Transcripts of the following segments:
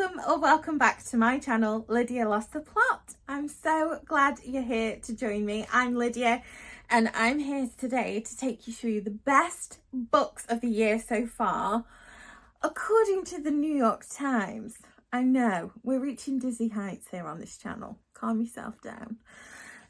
Welcome back to my channel, Lydia Lost the Plot. I'm so glad you're here to join me. I'm Lydia and I'm here today to take you through the best books of the year so far, according to the New York Times. I know, we're reaching dizzy heights here on this channel. Calm yourself down.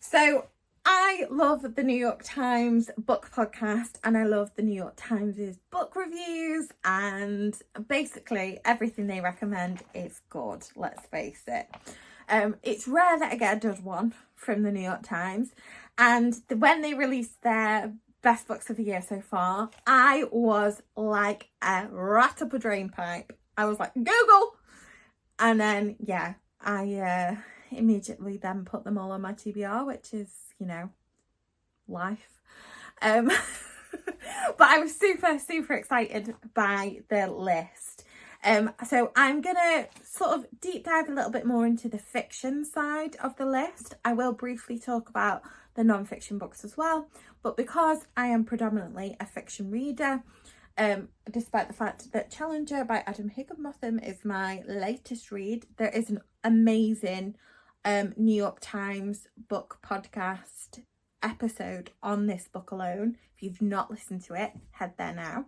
So I love the New York Times book podcast and I love the New York Times' book reviews, and basically everything they recommend is good, let's face it. It's rare that I get a dud one from the New York Times, and when they released their best books of the year so far, I was like a rat up a drain pipe. I was like, Google! And then, yeah, I immediately then put them all on my TBR, which is, you know, life. But I was super excited by the list. So I'm gonna sort of deep dive a little bit more into the fiction side of the list. I will briefly talk about the non-fiction books as well, but because I am predominantly a fiction reader, despite the fact that Challenger by Adam Higginbotham is my latest read, there is an amazing New York Times book podcast episode on this book alone. If you've not listened to it, head there now.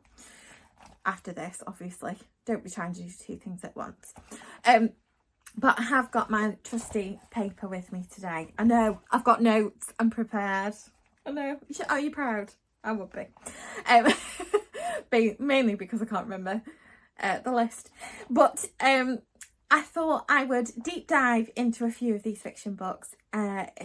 After this, obviously, don't be trying to do two things at once. But I have got my trusty paper with me today. I know, I've got notes, I'm prepared. I know. Are you proud? I would be. Mainly because I can't remember the list. But I thought I would deep dive into a few of these fiction books,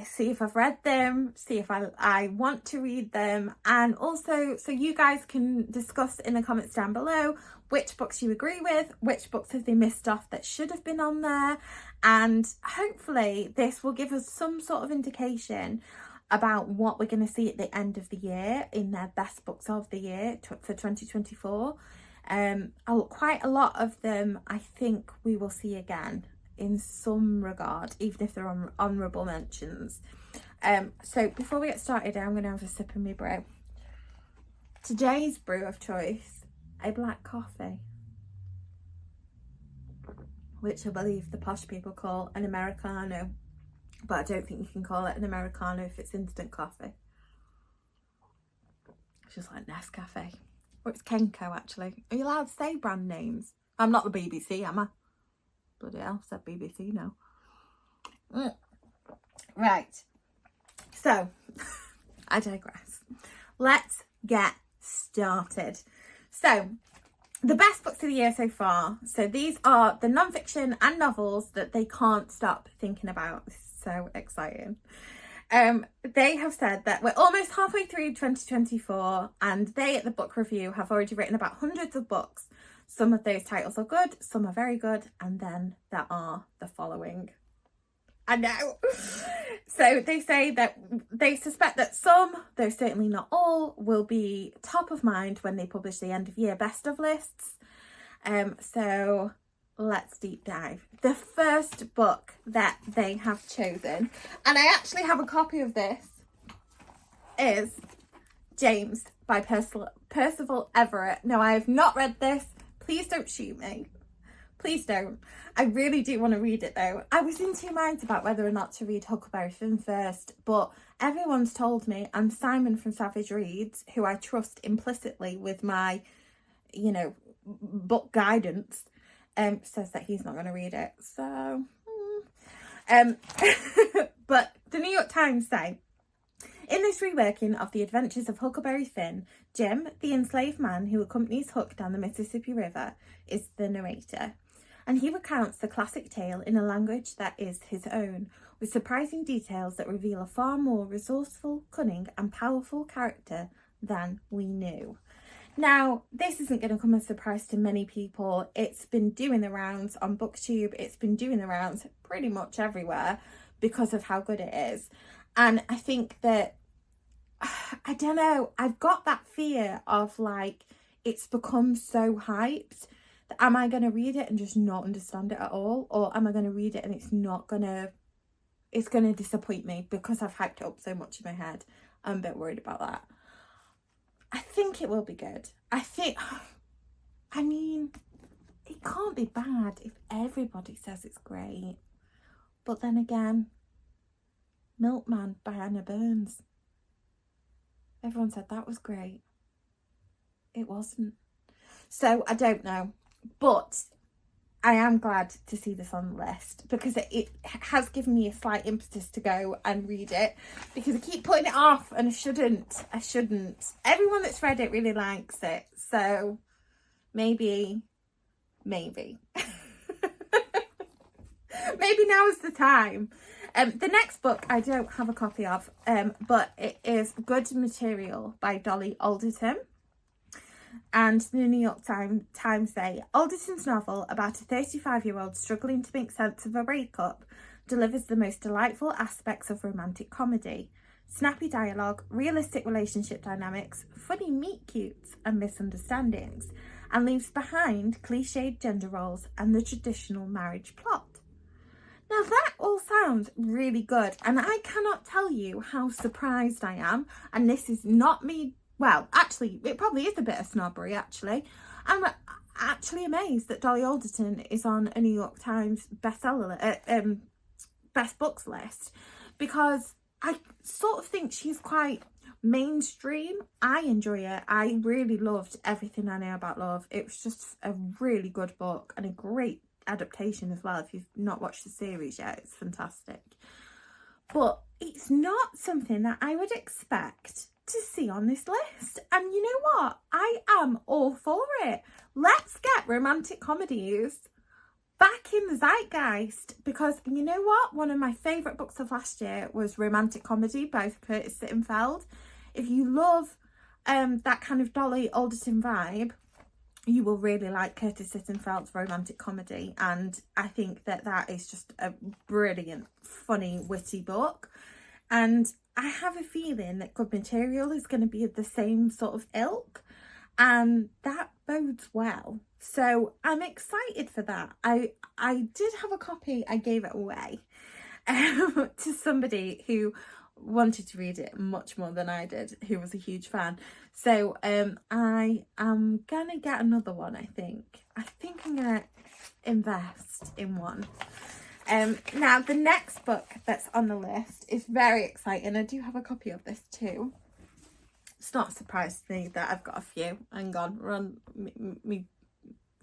see if I've read them, see if I want to read them, and also so you guys can discuss in the comments down below which books you agree with, which books have they missed off that should have been on there, and hopefully this will give us some sort of indication about what we're going to see at the end of the year in their best books of the year for 2024. Quite a lot of them I think we will see again in some regard, even if they're on honourable mentions. So before we get started, I'm going to have a sip of my brew. Today's brew of choice, a black coffee, which I believe the posh people call an Americano, but I don't think you can call it an Americano if it's instant coffee. It's just like Nescafe. Or it's Kenko, actually. Are you allowed to say brand names? I'm not the BBC, am I? Bloody hell, said BBC now. Right. So, I digress. Let's get started. So, the best books of the year so far. So these are the non-fiction and novels that they can't stop thinking about. This is so exciting. They have said that we're almost halfway through 2024 and they at the book review have already written about hundreds of books. Some of those titles are good, some are very good, and then there are the following. I know. So they say that they suspect that some, though certainly not all, will be top of mind when they publish the end of year best of lists. So let's deep dive. The first book that they have chosen, and I actually have a copy of this, is James by Percival Everett. Now, I have not read this. Please don't shoot me. Please don't. I really do want to read it though. I was in two minds about whether or not to read Huckleberry Finn first, but everyone's told me, and Simon from Savage Reads, who I trust implicitly with my, you know, book guidance, says that he's not going to read it. So, but the New York Times say, in this reworking of the adventures of Huckleberry Finn, Jim, the enslaved man who accompanies Huck down the Mississippi River, is the narrator. And he recounts the classic tale in a language that is his own, with surprising details that reveal a far more resourceful, cunning and powerful character than we knew. Now, this isn't going to come as a surprise to many people. It's been doing the rounds on BookTube. It's been doing the rounds pretty much everywhere because of how good it is. And I think that, I don't know, I've got that fear of like, it's become so hyped. Am I going to read it and just not understand it at all? Or am I going to read it and it's going to disappoint me because I've hyped it up so much in my head? I'm a bit worried about that. I think it will be good. I mean, it it can't be bad if everybody says it's great. But then again, Milkman by Anna Burns. Everyone said that was great. It wasn't. So I don't know. But I am glad to see this on the list because it has given me a slight impetus to go and read it, because I keep putting it off and I shouldn't. Everyone that's read it really likes it. So maybe. Maybe now is the time. The next book I don't have a copy of, but it is Good Material by Dolly Alderton. And the New York Times say, Alderton's novel about a 35-year-old struggling to make sense of a breakup delivers the most delightful aspects of romantic comedy. Snappy dialogue, realistic relationship dynamics, funny meet-cutes and misunderstandings, and leaves behind cliched gender roles and the traditional marriage plot. Now that all sounds really good, and I cannot tell you how surprised I am, and this is not me, well, actually, it probably is a bit of snobbery, actually. I'm actually amazed that Dolly Alderton is on a New York Times bestseller, best books list, because I sort of think she's quite mainstream. I enjoy it. I really loved Everything I Know About Love. It was just a really good book and a great adaptation as well. If you've not watched the series yet, it's fantastic. But it's not something that I would expect to see on this list. And you know what? I am all for it. Let's get romantic comedies back in the zeitgeist, because you know what? One of my favourite books of last year was Romantic Comedy by Curtis Sittenfeld. If you love that kind of Dolly Alderton vibe, you will really like Curtis Sittenfeld's Romantic Comedy. And I think that that is just a brilliant, funny, witty book. And I have a feeling that Good Material is going to be of the same sort of ilk, and that bodes well. So I'm excited for that. I did have a copy. I gave it away to somebody who wanted to read it much more than I did, who was a huge fan. So I am gonna get another one. I think I'm gonna invest in one. Now the next book that's on the list is very exciting. I do have a copy of this too. It's not a surprise to me that I've got a few. Hang on, run me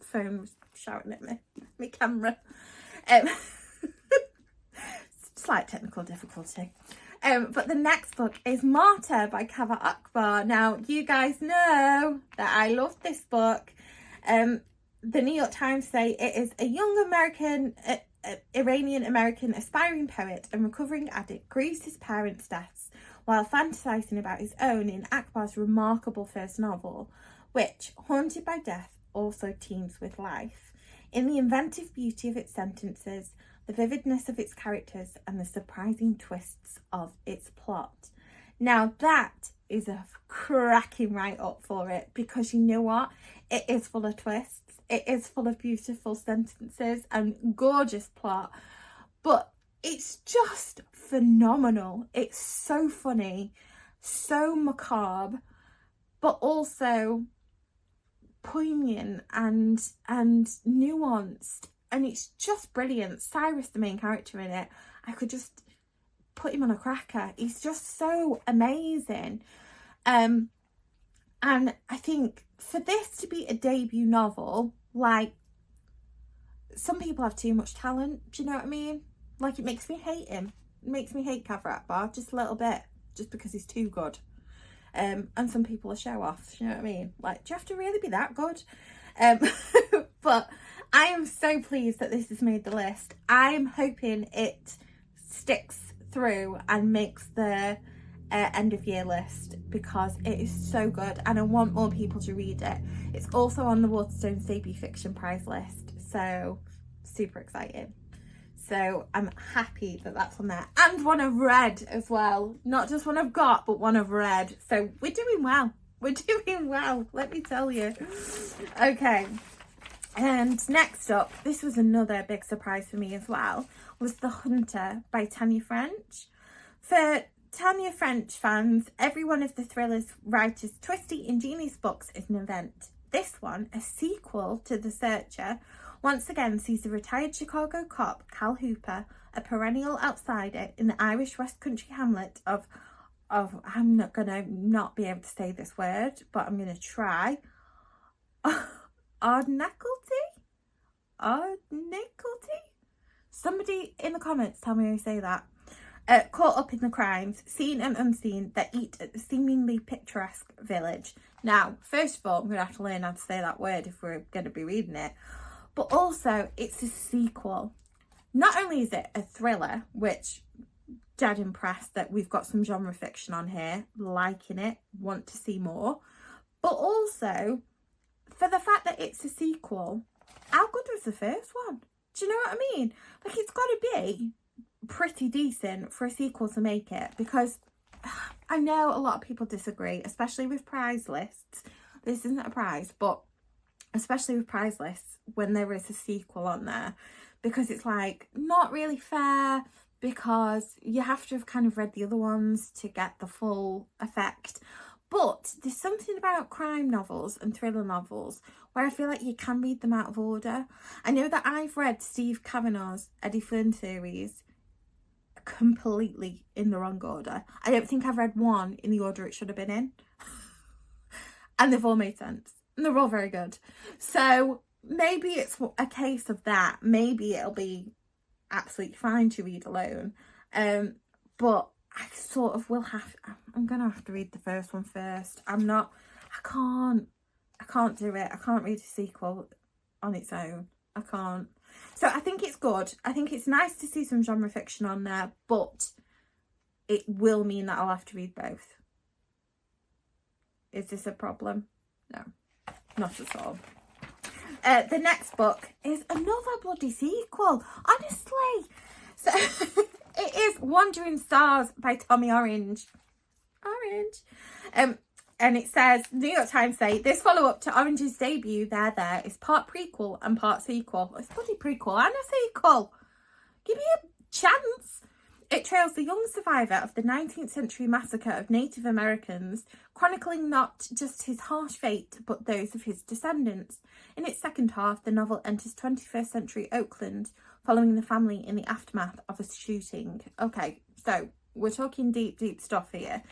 phone was shouting at me, my camera. Slight technical difficulty. But the next book is Martyr by Kaveh Akbar. Now, you guys know that I love this book. The New York Times say it is a young Iranian-American aspiring poet and recovering addict grieves his parents' deaths while fantasising about his own in Akbar's remarkable first novel, which, haunted by death, also teems with life. In the inventive beauty of its sentences, the vividness of its characters, and the surprising twists of its plot. Now that is a cracking write-up for it, because you know what? It is full of twists. It is full of beautiful sentences and gorgeous plot. But it's just phenomenal. It's so funny, so macabre, but also poignant and nuanced. And it's just brilliant. Cyrus, the main character in it, I could just put him on a cracker. He's just so amazing. And I think for this to be a debut novel, like, some people have too much talent. Do you know what I mean? Like, it makes me hate him. It makes me hate Kaveh Akbar just a little bit, just because he's too good. And some people are show-offs. You know what I mean? Like, do you have to really be that good? But I am so pleased that this has made the list. I'm hoping it sticks through and makes the end of year list, because it is so good and I want more people to read it. It's also on the Waterstones Debut Fiction Prize list, so super exciting. So I'm happy that that's on there, and one I've read as well. Not just one I've got, but one I've read. So we're doing well. We're doing well, let me tell you. Okay. And next up, this was another big surprise for me as well, was The Hunter by Tanya French. For Tanya French fans, every one of the thriller's writer's twisty, ingenious books is an event. this one, a sequel to The Searcher, once again sees the retired Chicago cop Cal Hooper, a perennial outsider in the Irish West Country hamlet of I'm not gonna not be able to say this word, but I'm gonna try. Ardnacklety? Somebody in the comments tell me how you say that. Caught up in the crimes, seen and unseen, that eat at the seemingly picturesque village. Now, first of all, I'm going to have to learn how to say that word if we're going to be reading it. But also, it's a sequel. Not only is it a thriller, which dead impressed that we've got some genre fiction on here, liking it, want to see more. But also, for the fact that it's a sequel, how good was the first one? Do you know what I mean? Like, it's got to be pretty decent for a sequel to make it, because I know a lot of people disagree, especially with prize lists. This isn't a prize, but especially with prize lists when there is a sequel on there, because it's like not really fair, because you have to have kind of read the other ones to get the full effect. But there's something about crime novels and thriller novels where I feel like you can read them out of order. I know that I've read Steve Kavanaugh's Eddie Flynn series completely in the wrong order. I don't think I've read one in the order it should have been in. And they've all made sense. And they're all very good. So maybe it's a case of that. Maybe it'll be absolutely fine to read alone. But I sort of will have, I'm going to have to read the first one first. I can't do it. I can't read a sequel on its own. I can't. So I think it's good. I think it's nice to see some genre fiction on there, but it will mean that I'll have to read both. Is this a problem? No, not at all. The next book is another bloody sequel, honestly. So it is Wandering Stars by Tommy Orange. And it says, New York Times say, this follow-up to Orange's debut, There, is part prequel and part sequel. It's bloody prequel and a sequel. Give me a chance. It trails the young survivor of the 19th century massacre of Native Americans, chronicling not just his harsh fate, but those of his descendants. In its second half, the novel enters 21st century Oakland, following the family in the aftermath of a shooting. Okay, so we're talking deep, deep stuff here.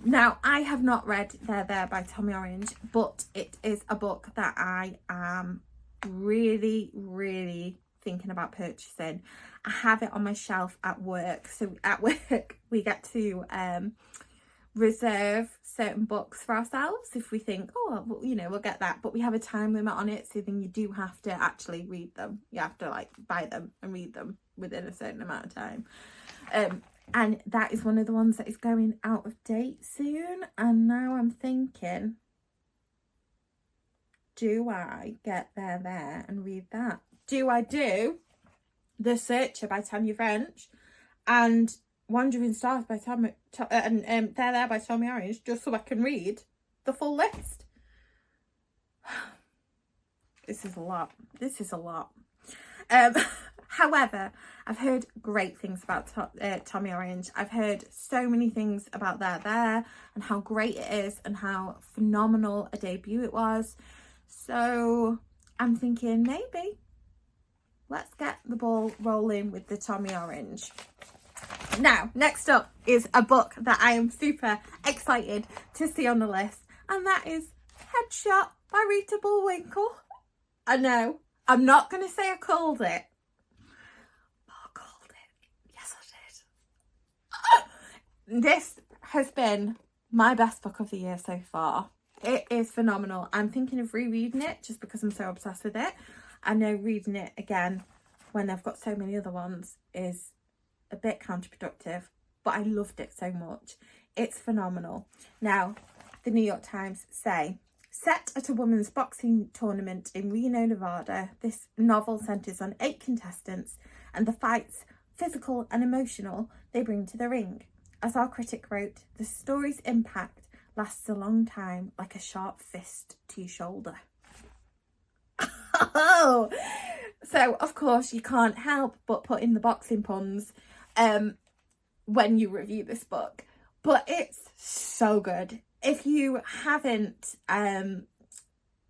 Now, I have not read There by Tommy Orange, but it is a book that I am really, really thinking about purchasing. I have it on my shelf at work. So at work, we get to reserve certain books for ourselves if we think, oh, well, you know, we'll get that. But we have a time limit on it, so then you do have to actually read them. You have to like buy them and read them within a certain amount of time. And that is one of the ones that is going out of date soon. And now I'm thinking, do I get there and read that? Do I do The Searcher by Tanya French and Wandering Stars by Tommy and There by Tommy Orange, just so I can read the full list? This is a lot. However, I've heard great things about Tommy Orange. I've heard so many things about There and how great it is and how phenomenal a debut it was. So I'm thinking maybe let's get the ball rolling with the Tommy Orange. Now, next up is a book that I am super excited to see on the list, and that is Headshot by Rita Bullwinkel. I know, I'm not going to say I called it. This has been my best book of the year so far. It is phenomenal. I'm thinking of rereading it just because I'm so obsessed with it. I know reading it again when I've got so many other ones is a bit counterproductive, but I loved it so much. It's phenomenal. Now, the New York Times say, set at a women's boxing tournament in Reno, Nevada, this novel centres on 8 contestants and the fights, physical and emotional, they bring to the ring. As our critic wrote, the story's impact lasts a long time, like a sharp fist to your shoulder. Oh, so of course you can't help but put in the boxing puns when you review this book, but it's so good. If you haven't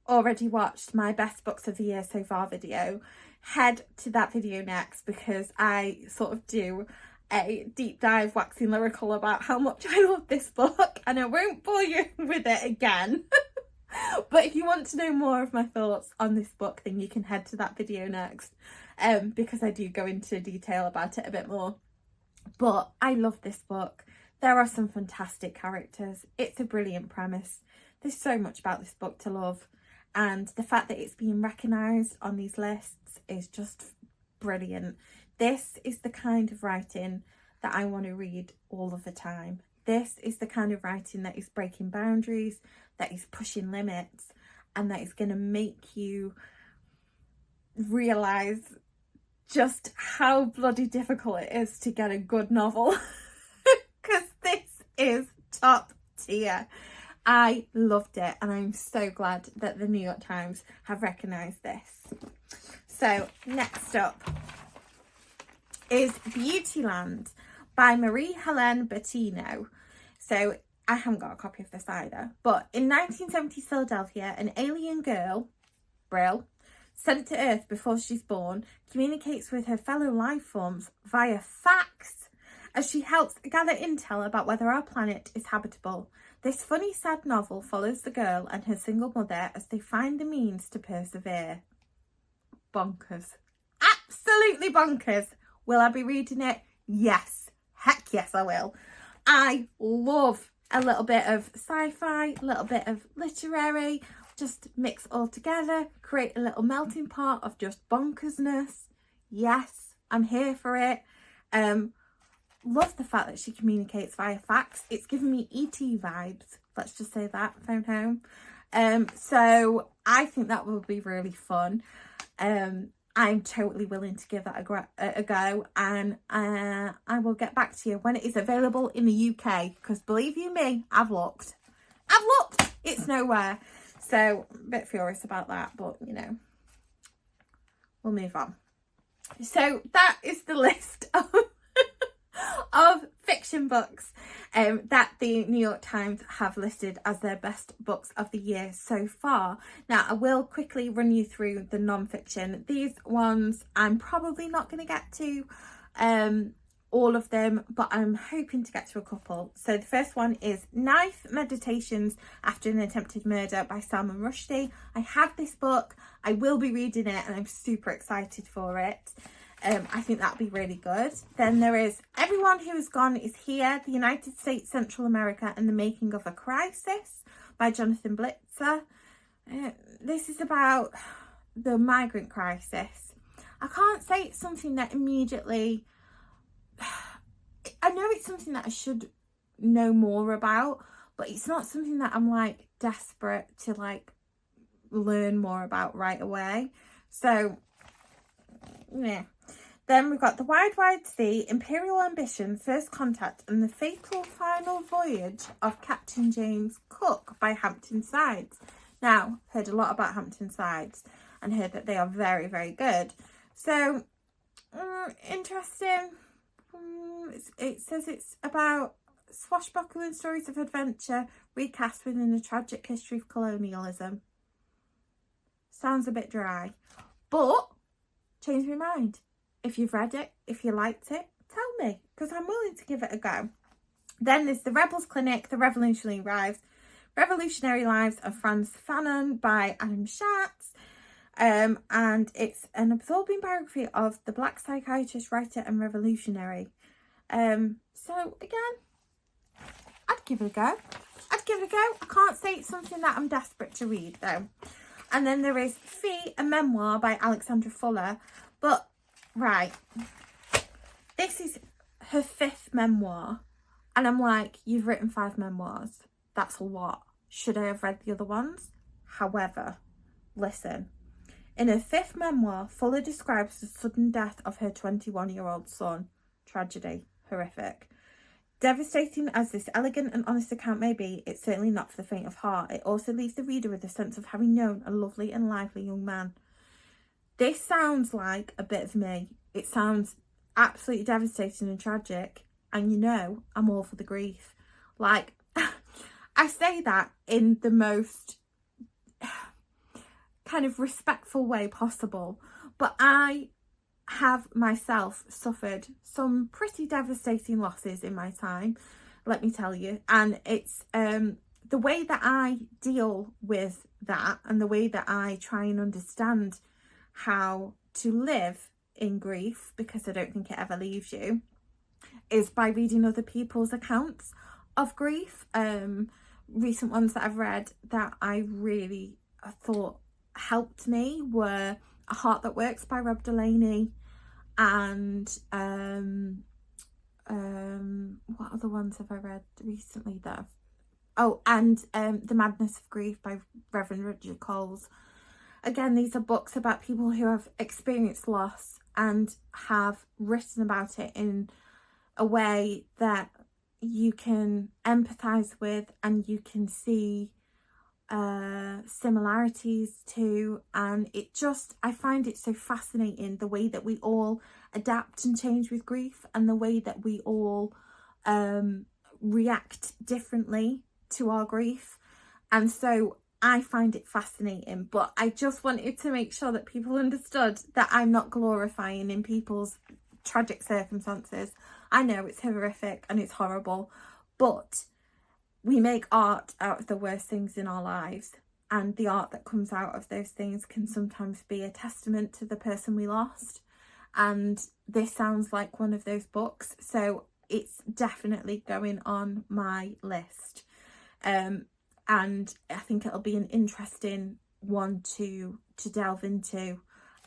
already watched my best books of the year so far video, head to that video next, because I sort of do a deep dive waxing lyrical about how much I love this book, and I won't bore you with it again. But if you want to know more of my thoughts on this book, then you can head to that video next, because I do go into detail about it a bit more. But I love this book. There are some fantastic characters. It's a brilliant premise. There's so much about this book to love, and the fact that it's being recognised on these lists is just brilliant. This is the kind of writing that I want to read all of the time. This is the kind of writing that is breaking boundaries, that is pushing limits, and that is going to make you realise just how bloody difficult it is to get a good novel. Because this is top tier. I loved it, and I'm so glad that the New York Times have recognised this. So next up is Beautyland by Marie-Helene Bertino. So I haven't got a copy of this either, but in 1970s Philadelphia, an alien girl, Brill, sent to Earth before she's born, communicates with her fellow life forms via fax as she helps gather intel about whether our planet is habitable. This funny, sad novel follows the girl and her single mother as they find the means to persevere. Bonkers. Absolutely bonkers. Will I be reading it? Yes. Heck yes, I will. I love a little bit of sci-fi, a little bit of literary, just mix all together, create a little melting pot of just bonkersness. Yes, I'm here for it. Love the fact that she communicates via fax. It's giving me E.T. vibes. Let's just say that, phone home. So I think that will be really fun. I'm totally willing to give that a go, and I will get back to you when it is available in the UK, because believe you me, I've looked, it's nowhere. So I'm a bit furious about that, but you know, we'll move on. So that is the list of fiction books that the New York Times have listed as their best books of the year so far. Now, I will quickly run you through the non-fiction. These ones I'm probably not going to get to all of them, but I'm hoping to get to a couple. So the first one is Knife Meditations After an Attempted Murder by Salman Rushdie. I have this book, I will be reading it, and I'm super excited for it. I think that'll be really good. Then there is Everyone Who Has Gone Is Here, The United States, Central America and the Making of a Crisis by Jonathan Blitzer. This is about the migrant crisis. I can't say it's something that immediately... I know it's something that I should know more about, but it's not something that I'm like desperate to like learn more about right away. So, yeah. Then we've got The Wide, Wide Sea, Imperial Ambition, First Contact and the Fatal Final Voyage of Captain James Cook by Hampton Sides. Now, heard a lot about Hampton Sides and heard that they are very, very good. So, interesting. It says it's about swashbuckling stories of adventure recast within the tragic history of colonialism. Sounds a bit dry, but change my mind. If you've read it, if you liked it, tell me, because I'm willing to give it a go. Then there's The Rebels Clinic, The Revolutionary Lives of Franz Fanon by Adam Shatz. And it's an absorbing biography of the black psychiatrist, writer and revolutionary. So again, I'd give it a go. I can't say it's something that I'm desperate to read though. And then there is Fee, a memoir by Alexandra Fuller. But right, this is her 5th memoir, and I'm like, you've written 5 memoirs. That's a lot. Should I have read the other ones? However, listen. In her 5th memoir, Fuller describes the sudden death of her 21-year-old son. Tragedy. Horrific. Devastating as this elegant and honest account may be, it's certainly not for the faint of heart. It also leaves the reader with a sense of having known a lovely and lively young man. This sounds like a bit of me. It sounds absolutely devastating and tragic. And you know, I'm all for the grief. Like, I say that in the most... kind of respectful way possible. But I have myself suffered some pretty devastating losses in my time, let me tell you. And it's the way that I deal with that, and the way that I try and understand how to live in grief, because I don't think it ever leaves you, is by reading other people's accounts of grief. Recent ones that I've read that I really thought helped me were A Heart That Works by Rob Delaney, and what other ones have I read recently that The Madness of Grief by Reverend Richard Coles. Again, these are books about people who have experienced loss and have written about it in a way that you can empathize with, and you can see similarities to. And I find it so fascinating, the way that we all adapt and change with grief, and the way that we all react differently to our grief. And so I find it fascinating, but I just wanted to make sure that people understood that I'm not glorifying in people's tragic circumstances. I know it's horrific and it's horrible, but we make art out of the worst things in our lives, and the art that comes out of those things can sometimes be a testament to the person we lost. And this sounds like one of those books, so it's definitely going on my list. And I think it'll be an interesting one to delve into.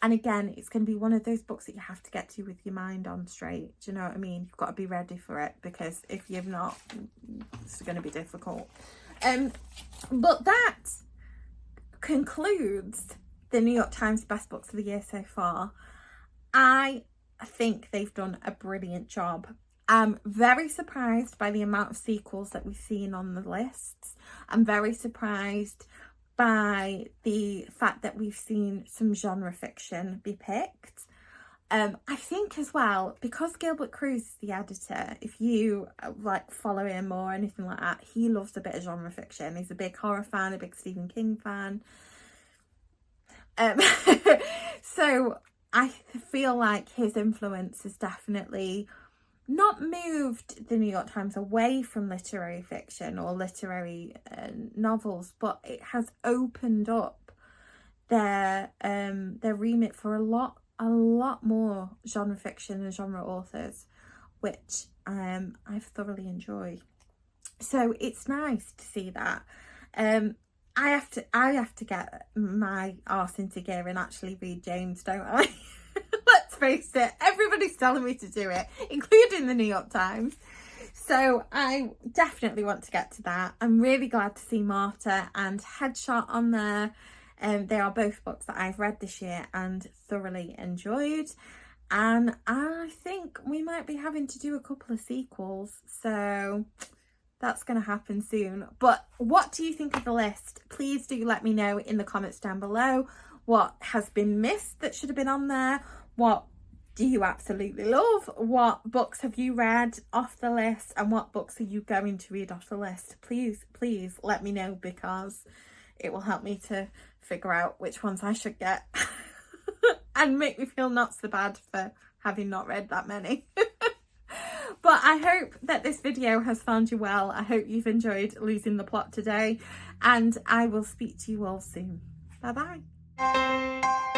And again, it's going to be one of those books that you have to get to with your mind on straight. Do you know what I mean? You've got to be ready for it, because if you've not, it's going to be difficult. But that concludes the New York Times Best Books of the Year so far. I think they've done a brilliant job. I'm very surprised by the amount of sequels that we've seen on the lists. I'm very surprised by the fact that we've seen some genre fiction be picked. I think as well, because Gilbert Cruz is the editor, if you follow him or anything like that, he loves a bit of genre fiction. He's a big horror fan, a big Stephen King fan. So I feel like his influence has definitely not moved the New York Times away from literary fiction or literary novels, but it has opened up their remit for a lot more genre fiction and genre authors, which I thoroughly enjoy. So it's nice to see that. I have to get my arse into gear and actually read James, don't I? Let's face it, everybody's telling me to do it, including the New York Times. So I definitely want to get to that. I'm really glad to see Martyr and Headshot on there. They are both books that I've read this year and thoroughly enjoyed. And I think we might be having to do a couple of sequels. So that's going to happen soon. But what do you think of the list? Please do let me know in the comments down below. What has been missed that should have been on there? What do you absolutely love? What books have you read off the list? And what books are you going to read off the list? Please let me know, because it will help me to figure out which ones I should get and make me feel not so bad for having not read that many. But I hope that this video has found you well. I hope you've enjoyed Losing the Plot today, and I will speak to you all soon. Bye bye.